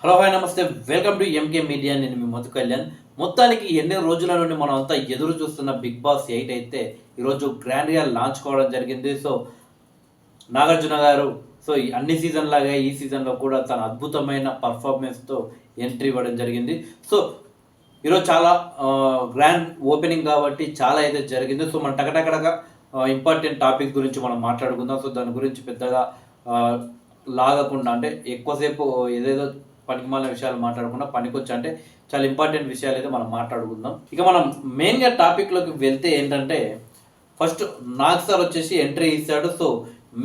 Hello hi నమస్తే, welcome to MK media. నేను మీ మధు కళ్యాణ్. మొత్తానికి ఎన్ని రోజుల నుండి మనం అంతా ఎదురు చూస్తున్న బిగ్ బాస్ 8 అయితే ఈరోజు గ్రాండ్గా లాంచ్ కావడం జరిగింది. సో నాగార్జున గారు అన్ని సీజన్ లాగా ఈ సీజన్లో కూడా తన అద్భుతమైన పర్ఫార్మెన్స్తో ఎంట్రీ ఇవ్వడం జరిగింది. సో ఈరోజు చాలా గ్రాండ్ ఓపెనింగ్ కాబట్టి చాలా అయితే జరిగింది. సో మనం టకటకడగా ఇంపార్టెంట్ టాపిక్ గురించి మనం మాట్లాడుకుందాం. సో దాని గురించి పెద్దగా లాగకుండా, అంటే ఎక్కువసేపు ఏదేదో పనికిమాలిన విషయాలు మాట్లాడకుండా పనికొచ్చి అంటే చాలా ఇంపార్టెంట్ విషయాలు అయితే మనం మాట్లాడుకుందాం. ఇక మనం మెయిన్గా టాపిక్లోకి వెళ్తే ఏంటంటే, ఫస్ట్ నాగ్ సార్ వచ్చేసి ఎంట్రీ ఇస్తాడు. సో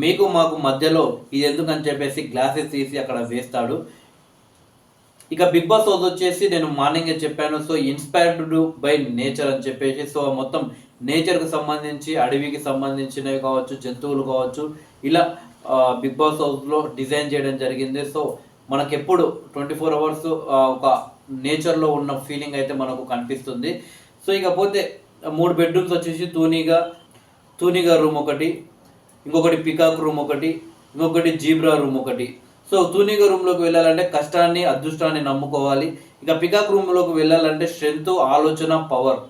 మీకు మాకు మధ్యలో ఇది ఎందుకని చెప్పేసి గ్లాసెస్ తీసి అక్కడ వేస్తాడు. ఇక బిగ్ బాస్ హౌస్ వచ్చేసి నేను మార్నింగే చెప్పాను. సో ఇన్స్పైర్డ్ బై నేచర్ అని చెప్పేసి, సో మొత్తం నేచర్కి సంబంధించి, అడవికి సంబంధించినవి కావచ్చు, జంతువులు కావచ్చు, ఇలా బిగ్ బాస్ హౌస్లో డిజైన్ చేయడం జరిగింది. సో మనకెప్పుడు 24 అవర్స్ ఒక నేచర్లో ఉన్న ఫీలింగ్ అయితే మనకు కనిపిస్తుంది. సో ఇకపోతే 3 బెడ్రూమ్స్ వచ్చేసి తూనిగా రూమ్ ఒకటి, ఇంకొకటి పికాక్ రూమ్ ఒకటి, ఇంకొకటి జీబ్రా రూమ్ ఒకటి. సో తూనిగా రూమ్లోకి వెళ్ళాలంటే కష్టాన్ని అదృష్టాన్ని నమ్ముకోవాలి. ఇక పికాక్ రూమ్లోకి వెళ్ళాలంటే స్ట్రెంత్, ఆలోచన, పవర్,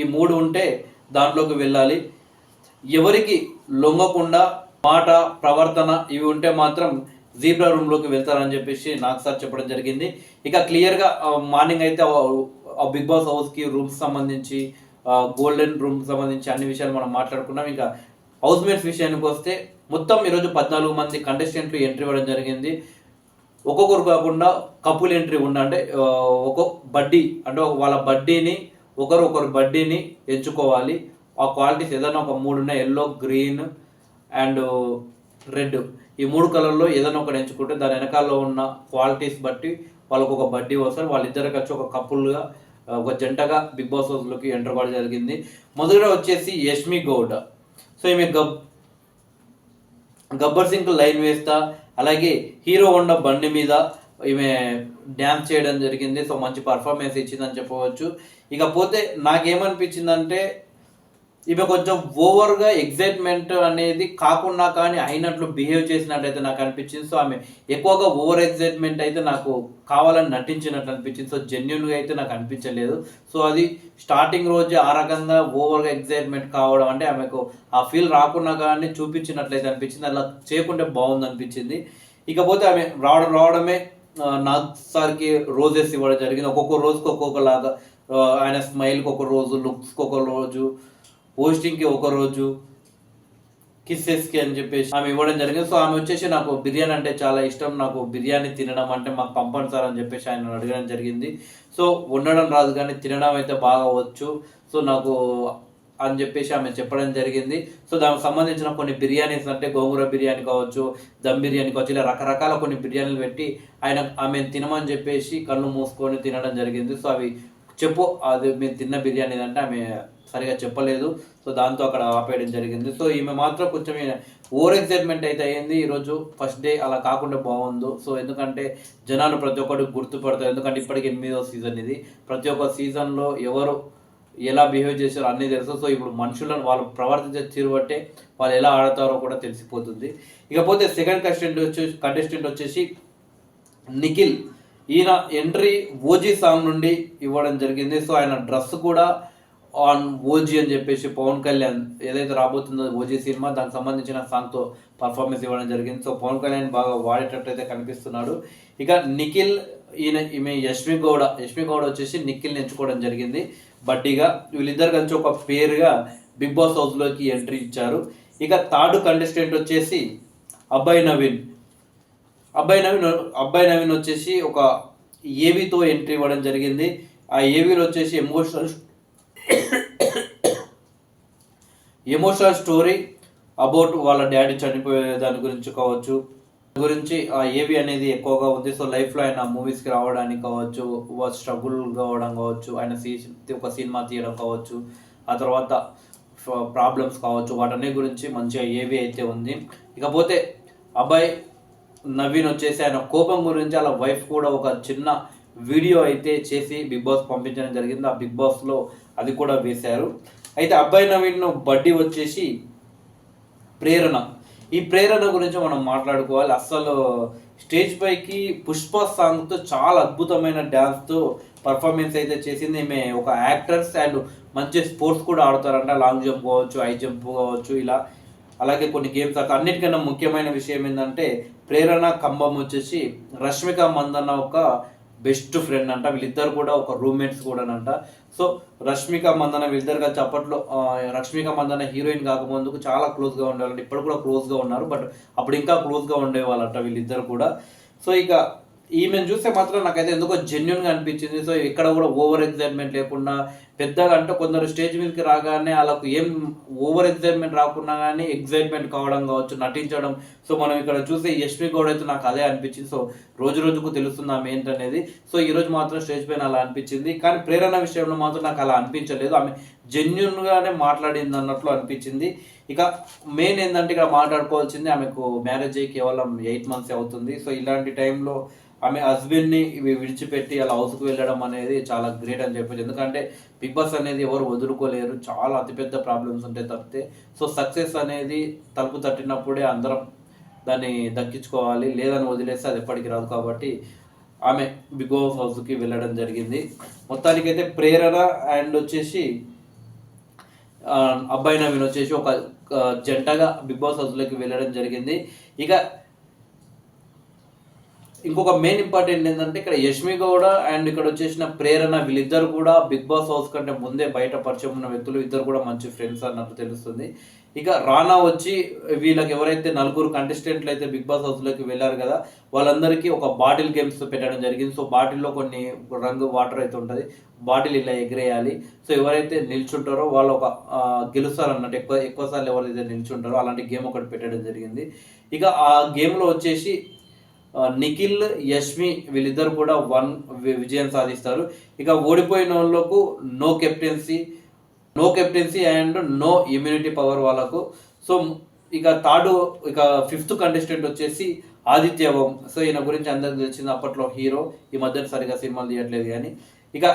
ఈ 3 ఉంటే దాంట్లోకి వెళ్ళాలి. ఎవరికి లొంగకుండా మాట, ప్రవర్తన ఇవి ఉంటే మాత్రం జీబ్రా రూమ్లోకి వెళ్తారని చెప్పేసి నాకు సార్ చెప్పడం జరిగింది. ఇక క్లియర్గా మార్నింగ్ అయితే బిగ్ బాస్ హౌస్కి రూమ్స్ సంబంధించి, గోల్డెన్ రూమ్ సంబంధించి అన్ని విషయాలు మనం మాట్లాడుకున్నాం. ఇంకా హౌస్ మేట్స్ విషయానికి వస్తే మొత్తం ఈరోజు 14 మంది కంటెస్టెంట్లు ఎంట్రీ ఇవ్వడం జరిగింది. ఒక్కొక్కరు కాకుండా కపుల్ ఎంట్రీ అంటే ఒక్కొక్క బడ్డీ, అంటే వాళ్ళ బడ్డీని ఒకరు బడ్డీని ఎంచుకోవాలి. ఆ క్వాలిటీస్ ఏదైనా ఒక 3 ఉన్నాయి, ఎల్లో, గ్రీన్ అండ్ రెడ్. ఈ 3 కలర్లో ఏదైనా ఒకటి ఎంచుకుంటే దాని వెనకాలలో ఉన్న క్వాలిటీస్ బట్టి వాళ్ళకు ఒక బడ్డీ వస్తారు. వాళ్ళిద్దరు కలిసి ఒక కపుల్గా, ఒక జంటగా బిగ్ బాస్ హౌస్లోకి ఎంటర్ అవ్వడం జరిగింది. మొదటిగా వచ్చేసి యష్మి గౌడ. సో ఈమె గబ్బర్ సింగ్ లైన్ వేస్తా, అలాగే హీరో హోండా బండి మీద ఈమె డ్యాన్స్ చేయడం జరిగింది. సో మంచి పర్ఫార్మెన్స్ ఇచ్చిందని చెప్పవచ్చు. ఇకపోతే నాకేమనిపించిందంటే, ఈమె కొంచెం ఓవర్గా ఎగ్జైట్మెంట్ అనేది కాకుండా కానీ అయినట్లు బిహేవ్ చేసినట్టయితే నాకు అనిపించింది. సో ఆమె ఎక్కువగా ఓవర్ ఎగ్జైట్మెంట్ అయితే నాకు కావాలని నటించినట్లు అనిపించింది. సో జెన్యున్గా అయితే నాకు అనిపించలేదు. సో అది స్టార్టింగ్ రోజు ఆ రకంగా ఓవర్గా ఎగ్జైట్మెంట్ కావడం, అంటే ఆమెకు ఆ ఫీల్ రాకుండా కానీ చూపించినట్లయితే అనిపించింది. అలా చేయకుంటే బాగుంది అనిపించింది. ఇకపోతే ఆమె రావడమే నాగ్ సార్కి రోజెస్ ఇవ్వడం జరిగింది. ఒక్కొక్క రోజుకి ఒక్కొక్కలాగా, ఆయన స్మైల్కి ఒక రోజు, లుక్స్కి ఒక రోజు, పోస్టింగ్కి ఒక రోజు, కిస్సెస్కి అని చెప్పేసి ఆమె ఇవ్వడం జరిగింది. సో ఆమె వచ్చేసి నాకు బిర్యానీ అంటే చాలా ఇష్టం, నాకు బిర్యానీ తినడం అంటే మాకు పంపండి సార్ అని చెప్పేసి ఆయన అడగడం జరిగింది. సో వండడం రాదు కానీ తినడం అయితే బాగా వచ్చు, సో నాకు అని చెప్పేసి ఆమె చెప్పడం జరిగింది. సో దానికి సంబంధించిన కొన్ని బిర్యానీస్, అంటే గోంగూర బిర్యానీ కావచ్చు, దమ్ బిర్యానీ కావచ్చు, ఇలా రకరకాల కొన్ని బిర్యానీలు పెట్టి ఆమె తినమని చెప్పేసి కళ్ళు మూసుకొని తినడం జరిగింది. సో అవి అది మీరు తిన్న బిర్యానీ అంటే ఆమె సరిగా చెప్పలేదు. సో దాంతో అక్కడ ఆపేయడం జరిగింది. సో ఈమె మాత్రం కొంచెం ఓవర్ ఎగ్జైట్మెంట్ అయితే అయ్యింది ఈరోజు ఫస్ట్ డే. అలా కాకుండా బాగుంది. సో ఎందుకంటే జనాలు ప్రతి ఒక్కటి గుర్తుపడతారు. ఎందుకంటే ఇప్పటికి 8వ సీజన్ ఇది. ప్రతి ఒక్క సీజన్లో ఎవరు ఎలా బిహేవ్ చేశారో అన్నీ తెలుసు. సో ఇప్పుడు మనుషులను వాళ్ళు ప్రవర్తించే తీరు బట్టే వాళ్ళు ఎలా ఆడతారో కూడా తెలిసిపోతుంది. ఇకపోతే సెకండ్ కంటెస్టెంట్ వచ్చేసి నిఖిల్. ఈయన ఎంట్రీ ఓజీ సాంగ్ నుండి ఇవ్వడం జరిగింది. సో ఆయన డ్రెస్ కూడా ఆన్ ఓజీ అని చెప్పేసి పవన్ కళ్యాణ్ ఏదైతే రాబోతుందో ఓజీ సినిమా, దానికి సంబంధించిన సాంగ్తో పర్ఫార్మెన్స్ ఇవ్వడం జరిగింది. సో పవన్ కళ్యాణ్ బాగా వాడేటట్టయితే కనిపిస్తున్నాడు. ఇక నిఖిల్, ఈమె యష్మి గౌడ వచ్చేసి నిఖిల్ని ఎంచుకోవడం జరిగింది బడ్డీగా. వీళ్ళిద్దరు కలిసి ఒక పేరుగా బిగ్ బాస్ హౌస్లోకి ఎంట్రీ ఇచ్చారు. ఇక థర్డ్ కంటెస్టెంట్ వచ్చేసి అబ్బాయి నవీన్ వచ్చేసి ఒక ఏవీతో ఎంట్రీ ఇవ్వడం జరిగింది. ఆ ఏవీలో వచ్చేసి ఎమోషనల్ స్టోరీ అబౌట్ వాళ్ళ డాడీ చనిపోయే దాని గురించి కావచ్చు, ఆ ఏవి అనేది ఎక్కువగా ఉంది. సో లైఫ్లో ఆయన మూవీస్కి రావడానికి కావచ్చు, స్ట్రగుల్ కావడం కావచ్చు, ఆయన ఒక సినిమా తీయడం కావచ్చు, ఆ తర్వాత ప్రాబ్లమ్స్ కావచ్చు, వాటన్ని గురించి మంచిగా ఏవి అయితే ఉంది. ఇకపోతే అబ్బాయి నవీన్ వచ్చేసి ఆయన కోపం గురించి వాళ్ళ వైఫ్ కూడా ఒక చిన్న వీడియో అయితే చేసి బిగ్ బాస్ పంపించడం జరిగింది. ఆ బిగ్ బాస్లో అది కూడా వేశారు. అయితే అబ్బాయి నవీన్ బడ్డీ వచ్చేసి ప్రేరణ. ఈ ప్రేరణ గురించి మనం మాట్లాడుకోవాలి. అస్సలు స్టేజ్ పైకి పుష్ప సాంగ్తో చాలా అద్భుతమైన డ్యాన్స్తో పర్ఫార్మెన్స్ అయితే చేసింది. ఈమె ఒక యాక్టర్స్ అండ్ మంచి స్పోర్ట్స్ కూడా ఆడుతారంట. లాంగ్ జంప్ కావచ్చు, హై జంప్ కావచ్చు, ఇలా అలాగే కొన్ని గేమ్స్ ఆడతారు. అన్నిటికన్నా ముఖ్యమైన విషయం ఏంటంటే ప్రేరణ కంబం వచ్చేసి రష్మిక మందన్న ఒక బెస్ట్ ఫ్రెండ్ అంట. వీళ్ళిద్దరు కూడా ఒక రూమ్మేట్స్ కూడా అంట. సో రష్మిక మందన వీళ్ళిద్దరు కలిసి అప్పట్లో రష్మిక మందన హీరోయిన్ కాకముందుకు చాలా క్లోజ్గా ఉండేవాళ్ళు. ఇప్పుడు కూడా క్లోజ్గా ఉన్నారు, బట్ అప్పుడు ఇంకా క్లోజ్గా ఉండేవాళ్ళంట వీళ్ళిద్దరు కూడా. సో ఇక ఈమెను చూస్తే మాత్రం నాకైతే ఎందుకో జెన్యున్గా అనిపించింది. సో ఇక్కడ కూడా ఓవర్ ఎగ్జైట్మెంట్ లేకుండా పెద్దగా, అంటే కొందరు స్టేజ్ మీదకి రాగానే వాళ్ళకు ఏం ఓవర్ ఎగ్జైట్మెంట్ రాకుండా కానీ ఎగ్జైట్మెంట్ కావడం కావచ్చు, నటించడం. సో మనం ఇక్కడ చూస్తే యష్మి గౌడ్ అయితే నాకు అదే అనిపించింది. సో రోజు రోజుకు తెలుస్తుంది ఆమె ఏంటనేది. సో ఈరోజు మాత్రం స్టేజ్ పైన అలా అనిపించింది. కానీ ప్రేరణ విషయంలో మాత్రం నాకు అలా అనిపించలేదు. ఆమె జెన్యున్గానే మాట్లాడింది అన్నట్లు అనిపించింది. ఇక మెయిన్ ఏంటంటే ఇక్కడ మాట్లాడుకోవాల్సింది, ఆమెకు మ్యారేజ్ అయ్యి కేవలం 8 months అవుతుంది. సో ఇలాంటి టైంలో ఆమె హస్బెండ్ని విడిచిపెట్టి అలా హౌస్కి వెళ్ళడం అనేది చాలా గ్రేట్ అని చెప్పచ్చు. ఎందుకంటే బిగ్ బాస్ అనేది ఎవరు వదులుకోలేరు, చాలా అతిపెద్ద ప్రాబ్లమ్స్ ఉంటాయి తప్పితే. సో సక్సెస్ అనేది తలుపు తట్టినప్పుడే అందరం దాన్ని దక్కించుకోవాలి, లేదని వదిలేస్తే అది ఎప్పటికి రాదు. కాబట్టి ఆమె బిగ్ బాస్ హౌస్కి వెళ్ళడం జరిగింది. మొత్తానికైతే ప్రేరణ అండ్ వచ్చేసి అబ్బాయి నవీన్ వచ్చేసి ఒక జంటగా బిగ్ బాస్ హౌస్లోకి వెళ్ళడం జరిగింది. ఇక ఇంకొక మెయిన్ ఇంపార్టెంట్ ఏంటంటే ఇక్కడ యష్మి గౌడ అండ్ ఇక్కడ వచ్చేసిన ప్రేరణ వీళ్ళిద్దరు కూడా బిగ్ బాస్ హౌస్ కంటే ముందే బయట పరిచయం ఉన్న వ్యక్తులు. ఇద్దరు కూడా మంచి ఫ్రెండ్స్ అన్నట్టు తెలుస్తుంది. ఇక రానా వచ్చి వీళ్ళకి ఎవరైతే 4 కంటెస్టెంట్లు అయితే బిగ్ బాస్ హౌస్లోకి వెళ్ళారు కదా, వాళ్ళందరికీ ఒక బాటిల్ గేమ్స్ పెట్టడం జరిగింది. సో బాటిల్లో కొన్ని రంగు వాటర్ అయితే ఉంటుంది, బాటిల్ ఇలా ఎగిరేయాలి. సో ఎవరైతే నిల్చుంటారో వాళ్ళు ఒక గెలుస్తారు అన్నట్టు. ఎక్కువ సార్లు ఎవరైతే నిల్చుంటారో అలాంటి గేమ్ ఒకటి పెట్టడం జరిగింది. ఇక ఆ గేమ్లో వచ్చేసి నిఖిల్, యష్మి వీళ్ళిద్దరు కూడా 1 విజయం సాధిస్తారు. ఇక ఓడిపోయిన వాళ్ళకు no captaincy and no immunity power వాళ్ళకు. సో ఇక ఇక 5th కంటెస్టెంట్ వచ్చేసి ఆదిత్యవం. సో ఈయన గురించి అందరికి తెలిసింది, అప్పట్లో హీరో, ఈ మధ్యన సరిగా సినిమాలు తీయట్లేదు కానీ. ఇక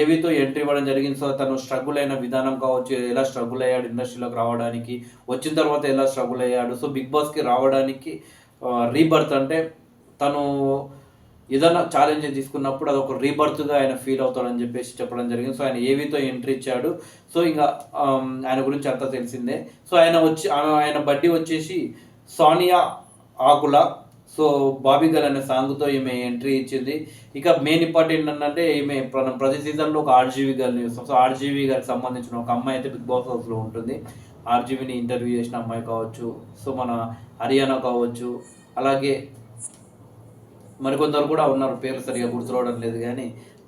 ఏవితో ఎంట్రీ ఇవ్వడం జరిగింది. సో తను స్ట్రగుల్ అయిన విధానం కావచ్చు, ఎలా స్ట్రగుల్ అయ్యాడు ఇండస్ట్రీలోకి రావడానికి, వచ్చిన తర్వాత ఎలా స్ట్రగుల్ అయ్యాడు, సో బిగ్ బాస్కి రావడానికి రీబర్త్, అంటే తను ఏదైనా ఛాలెంజ్ తీసుకున్నప్పుడు అది ఒక రీబర్త్గా ఆయన ఫీల్ అవుతాడని చెప్పేసి చెప్పడం జరిగింది. సో ఆయన ఏవితో ఎంట్రీ ఇచ్చాడు. సో ఇంకా ఆయన గురించి అంతా తెలిసిందే. సో ఆయన బడ్డీ వచ్చేసి సానియా ఆకుల. సో బాబీ గర్ల్ అనే సాంగ్తో ఈమె ఎంట్రీ ఇచ్చింది. ఇక మెయిన్ ఇంపార్టెంట్ ఏంటంటే ఈమె ప్రతి సీజన్లో ఒక ఆర్జీవి గర్ల్ని చూస్తాం. సో ఆర్జీవి గారికి సంబంధించిన ఒక అమ్మాయి అయితే బిగ్ బాస్ హౌస్లో ఉంటుంది. ఆర్జీవిని ఇంటర్వ్యూ చేసిన అమ్మాయి కావచ్చు, సో మన హరియానా కావచ్చు, అలాగే మరికొందరు కూడా ఉన్నారు, పేర్లు సరిగా గుర్తురావడం లేదు కానీ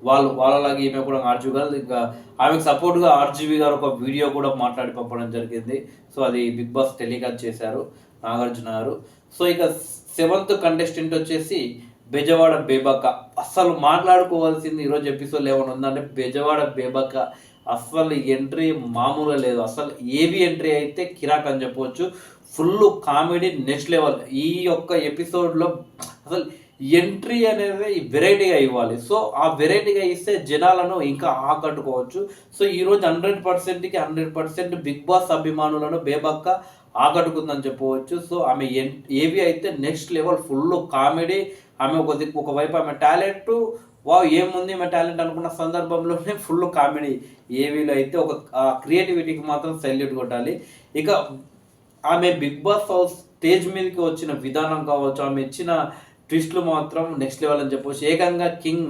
వాళ్ళలాగే ఈమె కూడా ఆర్జీవి గారు. ఇంకా ఆమెకు సపోర్ట్గా ఆర్జీవి గారు ఒక వీడియో కూడా మాట్లాడి పంపడం జరిగింది. సో అది బిగ్ బాస్ టెలికాస్ట్ చేశారు నాగార్జున గారు. సో ఇక 7th కంటెస్టెంట్ వచ్చేసి బెజవాడ బేబక్క. అస్సలు మాట్లాడుకోవాల్సింది ఈరోజు ఎపిసోడ్ ఏమైనా ఉందంటే బెజవాడ బేబక్క అస్సలు ఎంట్రీ మామూలుగా లేదు. అసలు ఏవి ఎంట్రీ అయితే కిరాక్ అని చెప్పవచ్చు. Full comedy next level. ఈ యొక్క ఎపిసోడ్లో అసలు ఎంట్రీ అనేది వెరైటీగా ఇవ్వాలి. సో ఆ వెరైటీగా ఇస్తే జనాలను ఇంకా ఆకట్టుకోవచ్చు. సో ఈరోజు 100%కి 100% బిగ్ బాస్ అభిమానులను బేబక్క ఆకట్టుకుందని చెప్పవచ్చు. సో ఆమె ఏవి అయితే నెక్స్ట్ లెవెల్, ఫుల్ కామెడీ. ఆమె ఒకవైపు ఆమె టాలెంట్, ఏముంది ఆమె టాలెంట్ అనుకున్న సందర్భంలోనే ఫుల్ కామెడీ. ఏవీలో అయితే ఒక క్రియేటివిటీకి మాత్రం సైల్యూట్ కొట్టాలి. ఇక ఆమె బిగ్ బాస్ హౌస్ స్టేజ్ మీదకి వచ్చిన విధానం కావచ్చు, ఆమె ఇచ్చిన ట్విస్ట్లు మాత్రం నెక్స్ట్ లెవెల్ అని చెప్పవచ్చు. ఏకంగా కింగ్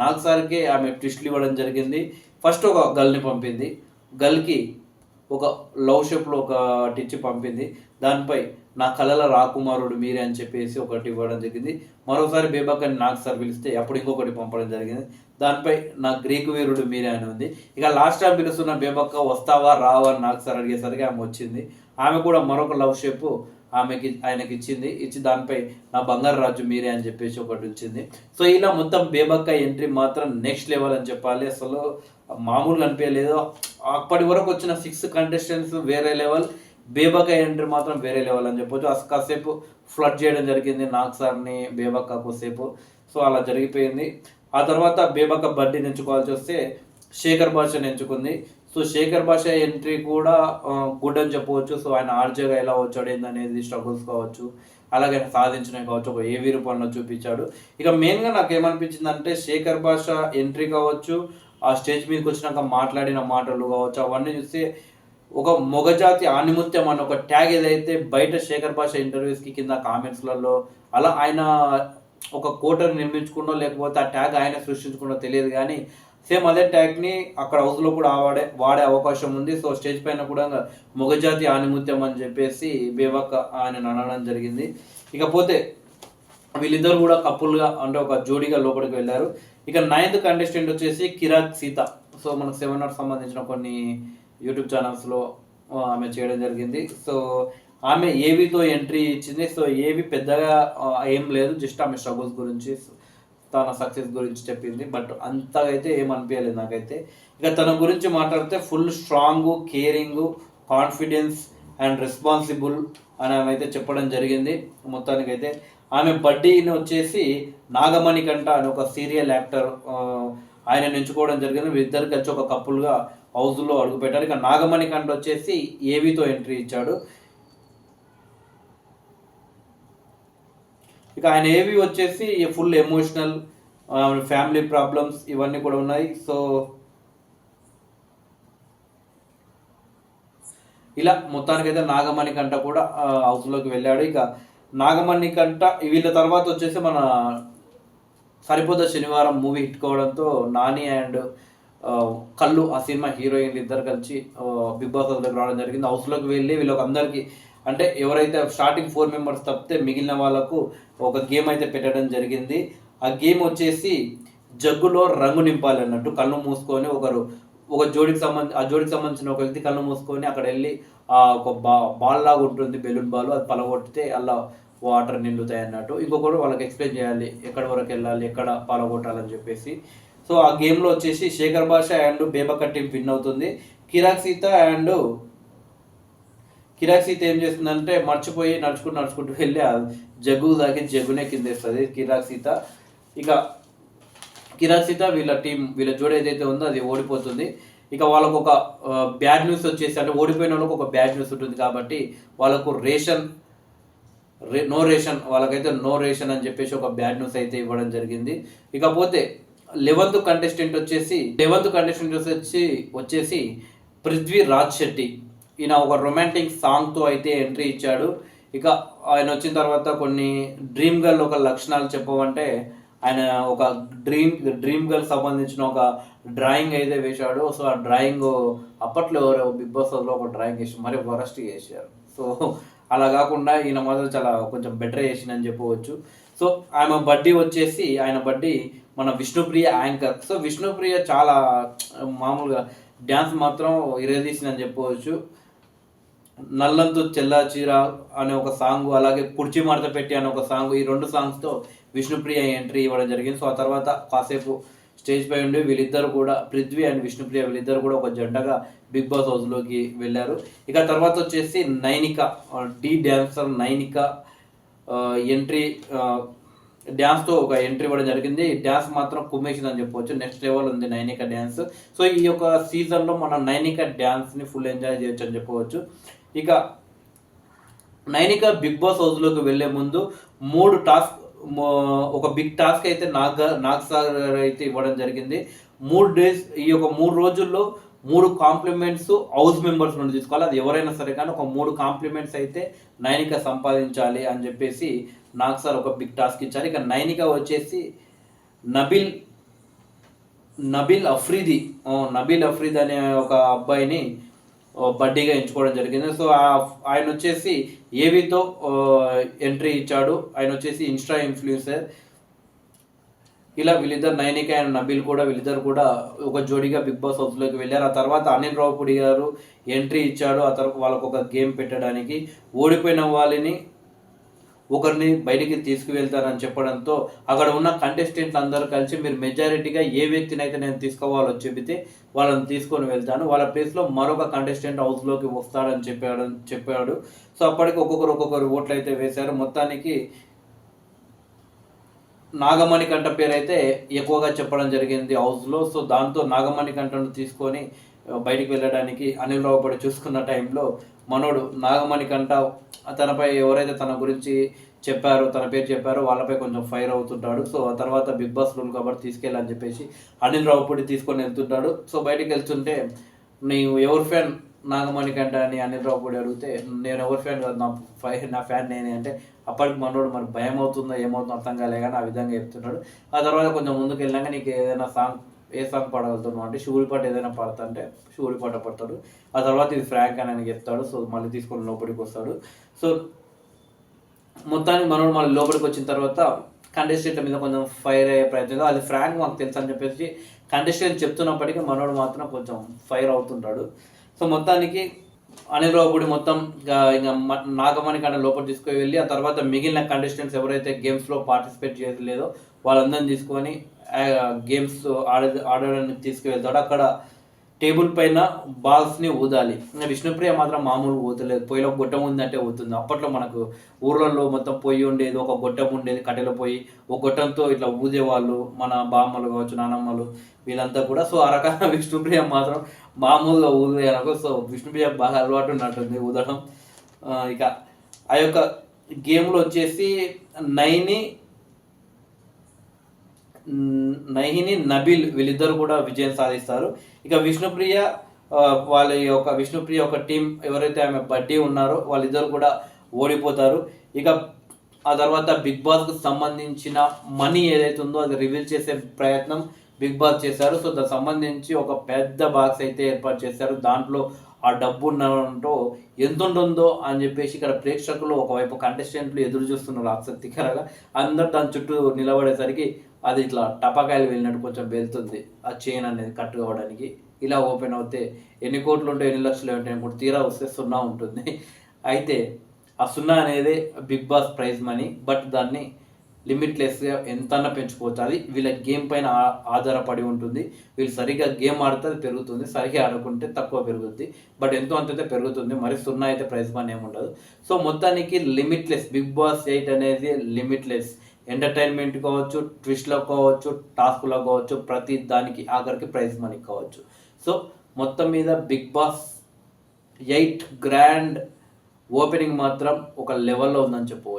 నాగ్ సార్కే ఆమె ట్విస్ట్లు ఇవ్వడం జరిగింది. ఫస్ట్ ఒక గర్ల్ని పంపింది, గర్ల్కి ఒక లవ్ షేప్లో ఒకటి ఇచ్చి పంపింది. దానిపై నా కళల రాకుమారుడు మీరే అని చెప్పేసి ఒకటి ఇవ్వడం జరిగింది. మరోసారి బేబక్కని నాగ్ సార్ పిలిస్తే అప్పుడు ఇంకొకటి పంపడం జరిగింది. దానిపై నా గ్రీకు వీరుడు మీరే అని ఉంది. ఇక లాస్ట్ టైం పిలుస్తున్న బేబక్క వస్తావా రావా అని నాగ్ సార్ అడిగేసరికి ఆమె వచ్చింది. ఆమె కూడా మరొక లవ్ షేప్ ఆయనకి ఇచ్చి దానిపై నా బంగారు రాజు మీరే అని చెప్పేసి ఒకటి వచ్చింది. సో ఇలా మొత్తం బేబక్క ఎంట్రీ మాత్రం నెక్స్ట్ లెవెల్ అని చెప్పాలి. అసలు మామూలుగా అనిపించలేదు. అప్పటి వరకు వచ్చిన 6 కంటెస్టెంట్స్ వేరే లెవెల్, బేబక్క ఎంట్రీ మాత్రం వేరే లెవెల్ అని చెప్పొచ్చు. కాసేపు ఫ్లడ్ చేయడం జరిగింది నాగ్ సార్ని బేబక్క కోసేపు. సో అలా జరిగిపోయింది. ఆ తర్వాత బేబక్క బర్త్డేని ఎంచుకోవాల్సి వస్తే శేఖర్ భాషని ఎంచుకుంది. సో శేఖర్ భాష ఎంట్రీ కూడా గుడ్ అని చెప్పవచ్చు. సో ఆయన ఆర్జేగా ఎలా వచ్చాడు ఏందనేది స్ట్రగుల్స్ కావచ్చు, అలాగే సాధించినవి కావచ్చు, ఒక ఏవి రూపంలో చూపించాడు. ఇక మెయిన్గా నాకు ఏమనిపించింది అంటే శేఖర్ భాష ఎంట్రీ కావచ్చు, ఆ స్టేజ్ మీదకి వచ్చినాక మాట్లాడిన మాటలు కావచ్చు, అవన్నీ చూస్తే ఒక మొగజాతి ఆణిముత్యం అన్న ఒక ట్యాగ్ ఏదైతే బయట శేఖర్ భాష ఇంటర్వ్యూస్కి కింద కామెంట్స్లలో అలా ఆయన ఒక కోటను నిర్మించుకున్నో లేకపోతే ఆ ట్యాగ్ ఆయన సృష్టించుకున్నో తెలియదు, కానీ సేమ్ అదే ట్యాగ్ని అక్కడ హౌస్లో కూడా వాడే అవకాశం ఉంది. సో స్టేజ్ పైన కూడా మొగజాతి ఆణిముత్యం అని చెప్పేసి బేబక్ ఆయన అనడం జరిగింది. ఇకపోతే వీళ్ళిద్దరు కూడా కపుల్గా అంటే ఒక జోడీగా లోపలికి వెళ్ళారు. ఇక 9th కంటెస్టెంట్ వచ్చేసి కిరాక్ సీత. సో మనకు 7 Hours సంబంధించిన కొన్ని యూట్యూబ్ ఛానల్స్లో ఆమె చేయడం జరిగింది. సో ఆమె ఏవితో ఎంట్రీ ఇచ్చింది. సో ఏవి పెద్దగా ఏం లేదు, జస్ట్ ఆమె స్ట్రగుల్స్ గురించి తన సక్సెస్ గురించి చెప్పింది. బట్ అంతగా అయితే ఏం అనిపించలేదు నాకైతే. ఇక తన గురించి మాట్లాడితే full strong, caring, confidence and responsible అని ఆమె అయితే చెప్పడం జరిగింది. మొత్తానికైతే ఆమె బడ్డీని వచ్చేసి నాగమణి కంట అని ఒక సీరియల్ యాక్టర్ ఆయన ఎంచుకోవడం జరిగింది. వీరిద్దరు కలిసి ఒక కపుల్గా హౌస్లో అడుగుపెట్టారు. ఇక నాగమణి కంట వచ్చేసి ఏవితో ఎంట్రీ ఇచ్చాడు. ఇక ఆయన ఏవి వచ్చేసి ఫుల్ ఎమోషనల్, ఫ్యామిలీ ప్రాబ్లమ్స్ ఇవన్నీ కూడా ఉన్నాయి. సో ఇలా మొత్తానికైతే నాగమణి కంట కూడా హౌస్లోకి వెళ్ళాడు. ఇక నాగమణి కంట వీళ్ళ తర్వాత వచ్చేసి మన సరిపోద శనివారం మూవీ హిట్ కావడంతో నాని అండ్ కళ్ళు ఆ సినిమా హీరోయిన్లు ఇద్దరు కలిసి బిగ్ బాస్ హౌస్లోకి రావడం జరిగింది. హౌస్లోకి వెళ్ళి వీళ్ళకి అందరికీ అంటే ఎవరైతే స్టార్టింగ్ 4 members తప్పితే మిగిలిన వాళ్ళకు ఒక గేమ్ అయితే పెట్టడం జరిగింది. ఆ గేమ్ వచ్చేసి జగ్గులో రంగు నింపాలి అన్నట్టు. కళ్ళు మూసుకొని ఒక జోడికి సంబంధించిన ఒక వ్యక్తి కళ్ళు మూసుకొని అక్కడ వెళ్ళి ఒక బాల్ లాగా ఉంటుంది, బెలూన్ బాల్, అది పలగొట్టితే అలా వాటర్ నిండుతాయి అన్నట్టు. ఇంకొకరు వాళ్ళకి ఎక్స్ప్లెయిన్ చేయాలి ఎక్కడి వరకు వెళ్ళాలి, ఎక్కడ పలగొట్టాలని చెప్పేసి. సో ఆ గేమ్లో వచ్చేసి శేఖర్ భాష అండ్ బేబక్క టీం విన్ అవుతుంది. కిరాక్ సీత ఏం చేస్తుందంటే మర్చిపోయి నడుచుకుంటూ వెళ్ళి జగ్గు దాకి జగ్గునే కిందేస్తుంది కిరాక్ సీత. ఇక కిరాక్ సీత వీళ్ళ జోడి ఏదైతే ఉందో అది ఓడిపోతుంది. ఇక వాళ్ళకు ఒక బ్యాడ్ న్యూస్ వచ్చేసి అంటే ఓడిపోయిన వాళ్ళకు ఒక బ్యాడ్ న్యూస్ ఉంటుంది కాబట్టి వాళ్ళకు వాళ్ళకైతే నో రేషన్ అని చెప్పేసి ఒక బ్యాడ్ న్యూస్ అయితే ఇవ్వడం జరిగింది. ఇకపోతే 11th కంటెస్టెంట్ వచ్చేసి పృథ్వీ రాజ్ శెట్టి. ఈయన ఒక రొమాంటిక్ సాంగ్తో అయితే ఎంట్రీ ఇచ్చాడు. ఇక ఆయన వచ్చిన తర్వాత కొన్ని డ్రీమ్ గర్ల్ ఒక లక్షణాలు చెప్పవంటే ఆయన ఒక డ్రీమ్ గర్ల్ సంబంధించిన ఒక డ్రాయింగ్ అయితే వేశాడు. సో ఆ డ్రాయింగ్ అప్పట్లో ఎవరో బిగ్ బాస్ లో ఒక డ్రాయింగ్ వేసి మరి వరస్ట్ చేశారు. సో అలా కాకుండా ఈయన మాత్రం చాలా కొంచెం బెటర్ చేసిందని చెప్పవచ్చు. సో ఆయన బడ్డీ మన విష్ణుప్రియ యాంకర్. సో విష్ణుప్రియ చాలా మామూలుగా డ్యాన్స్ మాత్రం ఇరదీసిందని చెప్పవచ్చు. నల్లంతు చెల్లా చీర అనే ఒక సాంగ్, అలాగే కుర్చీ మడత పెట్టి అనే ఒక సాంగ్, ఈ 2 సాంగ్స్తో విష్ణుప్రియ ఎంట్రీ ఇవ్వడం జరిగింది. సో ఆ తర్వాత కాసేపు స్టేజ్ పై ఉండి వీళ్ళిద్దరు కూడా పృథ్వీ అండ్ విష్ణుప్రియ వీళ్ళిద్దరు కూడా ఒక జంటగా బిగ్ బాస్ హౌస్లోకి వెళ్ళారు. ఇక తర్వాత వచ్చేసి నైనిక డాన్సర్ నైనిక ఎంట్రీ డ్యాన్స్తో ఒక ఎంట్రీ ఇవ్వడం జరిగింది. డ్యాన్స్ మాత్రం కుమ్మేసిందని చెప్పవచ్చు, నెక్స్ట్ లెవెల్ ఉంది నైనిక డ్యాన్స్. సో ఈ యొక్క సీజన్లో మనం నైనిక డ్యాన్స్ని ఫుల్ ఎంజాయ్ చేయొచ్చు అని చెప్పవచ్చు. ఇక నైనిక బిగ్ బాస్ హౌస్లోకి వెళ్లే ముందు ఒక బిగ్ టాస్క్ అయితే నాగ్ సార్ అయితే ఇవ్వడం జరిగింది. 3 days ఈ యొక్క 3 రోజుల్లో 3 కాంప్లిమెంట్స్ హౌస్ మెంబర్స్ నుండి తీసుకోవాలి. అది ఎవరైనా సరే కానీ ఒక 3 కాంప్లిమెంట్స్ అయితే నైనిక సంపాదించాలి అని చెప్పేసి నాగ్ సార్ ఒక బిగ్ టాస్క్ ఇచ్చారు. ఇక నైనిక వచ్చేసి నబిల్ అఫ్రీద్ అనే ఒక అబ్బాయిని బడ్డీగా ఎంచుకోవడం జరిగింది. సో ఆయన వచ్చేసి ఏవితో ఎంట్రీ ఇచ్చాడు. ఆయన వచ్చేసి ఇన్స్టా ఇన్ఫ్లుయెన్సర్. ఇలా వీళ్ళిద్దరు నైనిక అండ్ నబిల్ కూడా వీళ్ళిద్దరు కూడా ఒక జోడీగా బిగ్ బాస్ హౌస్లోకి వెళ్ళారు. ఆ తర్వాత అనిల్ రావుపూడి గారు ఎంట్రీ ఇచ్చాడు. ఆ తర్వాత వాళ్ళకు ఒక గేమ్ పెట్టడానికి ఓడిపోయిన వాళ్ళని ఒకరిని బయటికి తీసుకువెళ్తానని చెప్పడంతో అక్కడ ఉన్న కంటెస్టెంట్లు అందరూ కలిసి మీరు మెజారిటీగా ఏ వ్యక్తిని అయితే నేను తీసుకోవాలో చెబితే వాళ్ళని తీసుకొని వెళ్తాను, వాళ్ళ ప్లేస్లో మరొక కంటెస్టెంట్ హౌస్లోకి వస్తాడని చెప్పాడు. సో అప్పటికి ఒక్కొక్కరు ఓట్లు అయితే వేశారు. మొత్తానికి నాగమణి కంట పేరు అయితే ఎక్కువగా చెప్పడం జరిగింది హౌస్లో. సో దాంతో నాగమణి కంటను తీసుకొని బయటికి వెళ్ళడానికి అనిల్ రావుపూడి చూసుకున్న టైంలో మనోడు నాగమణి కంట తనపై ఎవరైతే తన గురించి చెప్పారు, తన పేరు చెప్పారు, వాళ్ళపై కొంచెం ఫైర్ అవుతుంటాడు. సో ఆ తర్వాత బిగ్ బాస్ రూల్ కాబట్టి తీసుకెళ్ళని చెప్పేసి అనిల్ రావుపూడి తీసుకొని వెళ్తుంటాడు. సో బయటికి వెళ్తుంటే, నీవు ఎవరు ఫ్యాన్ నాగమణి కంట అని అనిల్ రావుపూడి అడిగితే, నేను ఎవరు ఫ్యాన్ కాదు, నా ఫ్యాన్ నేనే అంటే, అప్పటికి మనోడు మరి భయం అవుతుందో ఏమవుతుందో అర్థం కాలే కానీ ఆ విధంగా చెప్తున్నాడు. ఆ తర్వాత కొంచెం ముందుకు వెళ్ళాక నీకు ఏదైనా ఏ సాంగ్ పాడగలుగుతున్నావు అంటే షూరిపాట ఏదైనా పాడతా అంటే షూరిపాట పడతాడు. ఆ తర్వాత ఇది ఫ్రాంక్ అని ఆయన చెప్తాడు. సో మళ్ళీ తీసుకొని లోపలికి వస్తాడు. సో మొత్తానికి మనోడు మళ్ళీ లోపలికి వచ్చిన తర్వాత కంటెస్టెంట్ల మీద కొంచెం ఫైర్ అయ్యే ప్రయత్నం, అది ఫ్రాంక్ మాకు తెలుసు అని చెప్పేసి కంటెస్టెంట్ చెప్తున్నప్పటికీ మనోడు మాత్రం కొంచెం ఫైర్ అవుతుంటాడు. సో మొత్తానికి అనిల్ రావుపూడి మొత్తం ఇంకా నాగమణి కంటే లోపల తీసుకుని వెళ్ళి ఆ తర్వాత మిగిలిన కంటెస్టెంట్స్ ఎవరైతే గేమ్స్లో పార్టిసిపేట్ చేయలేదో వాళ్ళందరినీ తీసుకొని గేమ్స్ ఆడడానికి తీసుకువెళ్తాడు. అక్కడ టేబుల్ పైన బాల్స్ని ఊదాలి. విష్ణుప్రియ మాత్రం మామూలు ఊతలేదు, పొయ్యిలో గొట్టం ఉందంటే ఊతుంది. అప్పట్లో మనకు ఊర్లలో మొత్తం పొయ్యి ఉండేది, ఒక గొట్టం ఉండేది, కట్టెల పొయ్యి, ఒక గొట్టంతో ఇట్లా ఊదేవాళ్ళు మన బామ్మలు కావచ్చు, నానమ్మలు వీళ్ళంతా కూడా. సో ఆ రకంగా విష్ణుప్రియ మాత్రం మామూలుగా ఊదేయనకు. సో విష్ణుప్రియ బాగా అలవాటు ఉన్నట్టుంది ఊదడం. ఇక ఆ యొక్క గేమ్లో వచ్చేసి నహిని నబీల్ వీళ్ళిద్దరు కూడా విజయం సాధిస్తారు. ఇక విష్ణుప్రియ విష్ణుప్రియ ఒక టీం ఎవరైతే ఆమె బడ్డీ ఉన్నారో వాళ్ళిద్దరు కూడా ఓడిపోతారు. ఇక ఆ తర్వాత బిగ్ బాస్కి సంబంధించిన మనీ ఏదైతే ఉందో అది రివీల్ చేసే ప్రయత్నం బిగ్ బాస్ చేశారు. సో దానికి సంబంధించి ఒక పెద్ద బాక్స్ అయితే ఏర్పాటు చేశారు. దాంట్లో ఆ డబ్బు ఉండడంతో ఎంత ఉంటుందో అని చెప్పేసి ఇక్కడ ప్రేక్షకులు ఒకవైపు కంటెస్టెంట్లు ఎదురు చూస్తున్నారు ఆసక్తికరంగా. అందరు దాని చుట్టూ నిలబడేసరికి అది ఇట్లా టపాకాయలు వెళ్ళినట్టు కొంచెం వెళ్తుంది ఆ చైన్ అనేది కట్ కావడానికి. ఇలా ఓపెన్ అవుతే ఎన్ని కోట్లు ఉంటాయి, ఎన్ని లక్షలు ఉంటాయి కూడా తీరా వస్తే 0 ఉంటుంది. అయితే ఆ 0 అనేది Bigg Boss prize money. But దాన్ని లిమిట్లెస్గా ఎంతన్నా పెంచుకోవచ్చు. అది వీళ్ళ గేమ్ పైన ఆధారపడి ఉంటుంది. వీళ్ళు సరిగ్గా గేమ్ ఆడితే అది పెరుగుతుంది, సరిగ్గా ఆడుకుంటే తక్కువ పెరుగుతుంది. బట్ ఎంతో అంతైతే పెరుగుతుంది, మరి 0 అయితే ప్రైజ్ మనీ ఏమి ఉండదు. సో మొత్తానికి లిమిట్లెస్ బిగ్ బాస్ 8 అనేది లిమిట్లెస్. ఎంటర్టైన్మెంట్ కావచ్చు, ట్విస్ట్లో కావచ్చు, టాస్క్లో కావచ్చు, ప్రతి దానికి ఆఖరికి ప్రైజ్ మనీ కావచ్చు. సో మొత్తం మీద బిగ్ బాస్ 8 గ్రాండ్ ఓపెనింగ్ మాత్రం ఒక లెవెల్లో ఉందని చెప్పవచ్చు.